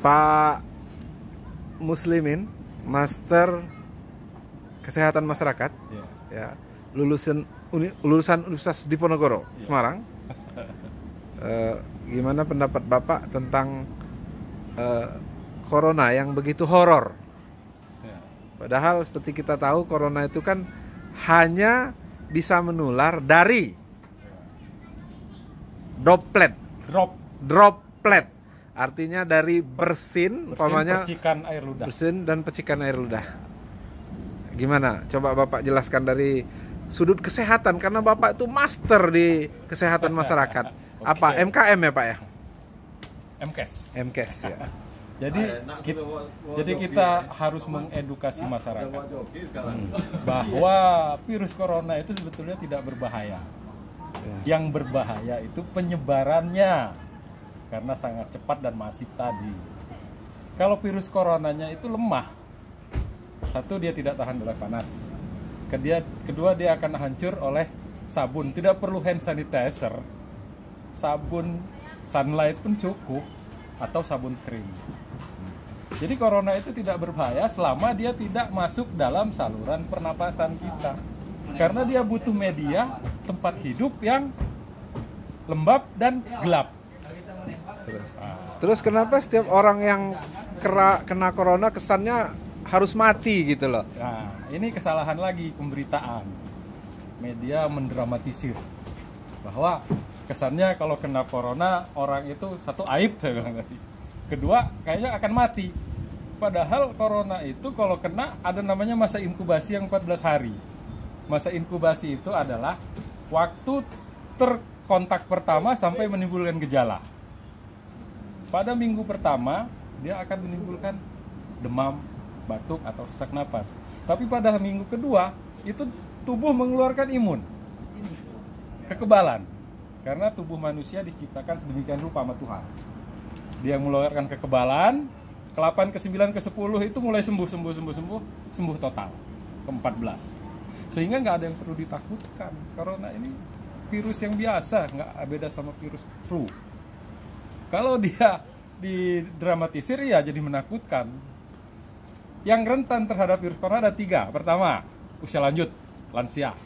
Pak Muslimin, Master Kesehatan Masyarakat, ya, lulusan Universitas Diponegoro, Semarang. Gimana pendapat Bapak tentang corona yang begitu horor? Padahal seperti kita tahu corona itu kan hanya bisa menular dari droplet. Artinya dari bersin, percikan air ludah. Bersin dan percikan air ludah. Gimana? Coba Bapak jelaskan dari sudut kesehatan, karena Bapak itu master di kesehatan masyarakat. Apa MKM ya Pak ya? MKes ya. Jadi kita harus mengedukasi masyarakat bahwa virus corona itu sebetulnya tidak berbahaya. Yang berbahaya itu penyebarannya, karena sangat cepat dan masif tadi. Kalau virus coronanya itu lemah, satu, dia tidak tahan oleh panas. Kedua, dia akan hancur oleh sabun. Tidak perlu hand sanitizer, sabun sunlight pun cukup, atau sabun krim. Jadi corona itu tidak berbahaya selama dia tidak masuk dalam saluran pernapasan kita. Karena dia butuh media tempat hidup yang lembab dan gelap. Terus kenapa setiap orang yang kena corona kesannya harus mati gitu loh? Nah, ini kesalahan lagi pemberitaan. Media mendramatisir bahwa kesannya kalau kena corona orang itu satu aib, saya bilang tadi. Kedua, kayaknya akan mati. Padahal corona itu kalau kena ada namanya masa inkubasi yang 14 hari. Masa inkubasi itu adalah waktu terkontak pertama sampai menimbulkan gejala. Pada minggu pertama dia akan menimbulkan demam, batuk atau sesak napas. Tapi pada minggu kedua itu tubuh mengeluarkan imun, kekebalan. Karena tubuh manusia diciptakan sedemikian rupa sama Tuhan. Dia mengeluarkan kekebalan, ke-8, ke-9, ke-10 itu mulai sembuh total, ke-14. Sehingga nggak ada yang perlu ditakutkan. Corona ini virus yang biasa, nggak beda sama virus flu. Kalau dia didramatisir ya jadi menakutkan. Yang rentan terhadap virus corona ada 3. Pertama, usia lanjut, lansia,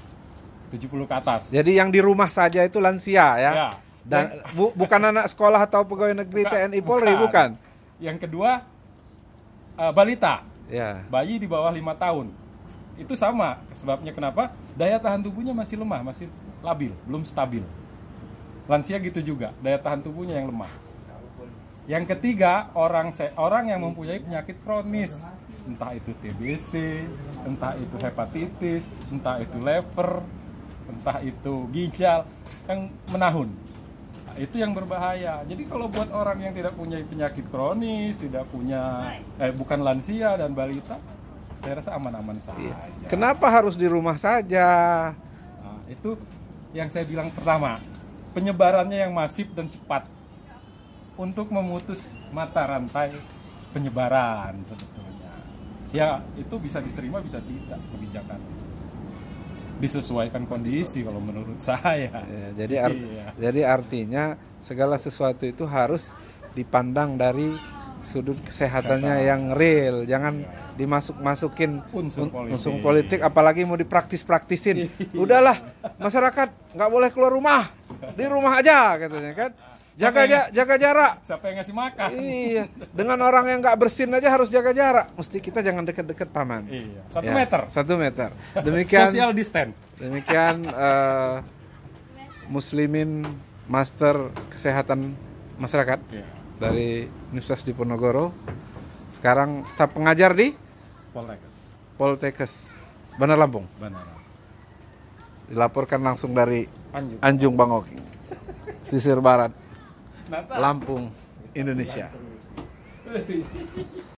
70 ke atas. Jadi yang di rumah saja itu lansia ya? Ya. Dan bukan anak sekolah atau pegawai negeri TNI Polri, bukan? Yang kedua, balita, ya. Bayi di bawah 5 tahun. Itu sama sebabnya kenapa? Daya tahan tubuhnya masih lemah, masih labil, belum stabil. Lansia gitu juga, daya tahan tubuhnya yang lemah. Yang ketiga, orang yang mempunyai penyakit kronis, entah itu TBC, entah itu hepatitis, entah itu liver, entah itu ginjal yang menahun. Nah, itu yang berbahaya. Jadi kalau buat orang yang tidak punya penyakit kronis, tidak punya bukan lansia dan balita, saya rasa aman-aman saja. Kenapa harus di rumah saja? Nah, itu yang saya bilang pertama, penyebarannya yang masif dan cepat untuk memutus mata rantai penyebaran sebetulnya. Ya, itu bisa diterima, bisa tidak kebijakan. Disesuaikan kondisi kalau menurut saya. Ya, jadi artinya segala sesuatu itu harus dipandang dari sudut kesehatannya yang real, jangan dimasuk-masukin unsur politik, apalagi mau dipraktis-praktisin. Udahlah, masyarakat nggak boleh keluar rumah, di rumah aja katanya kan. Jaga jarak. Siapa yang ngasih makan? Iya, dengan orang yang nggak bersin aja harus jaga jarak. Mesti kita jangan deket-deket paman. Iya. 1 meter. 1 meter. Demikian. Social distance. Demikian Muslimin Master Kesehatan Masyarakat dari Universitas Diponegoro. Sekarang staf pengajar di Poltekkes Bandar Lampung. Dilaporkan langsung dari Anjung Bangoki, Pesisir Barat, Lampung, Indonesia.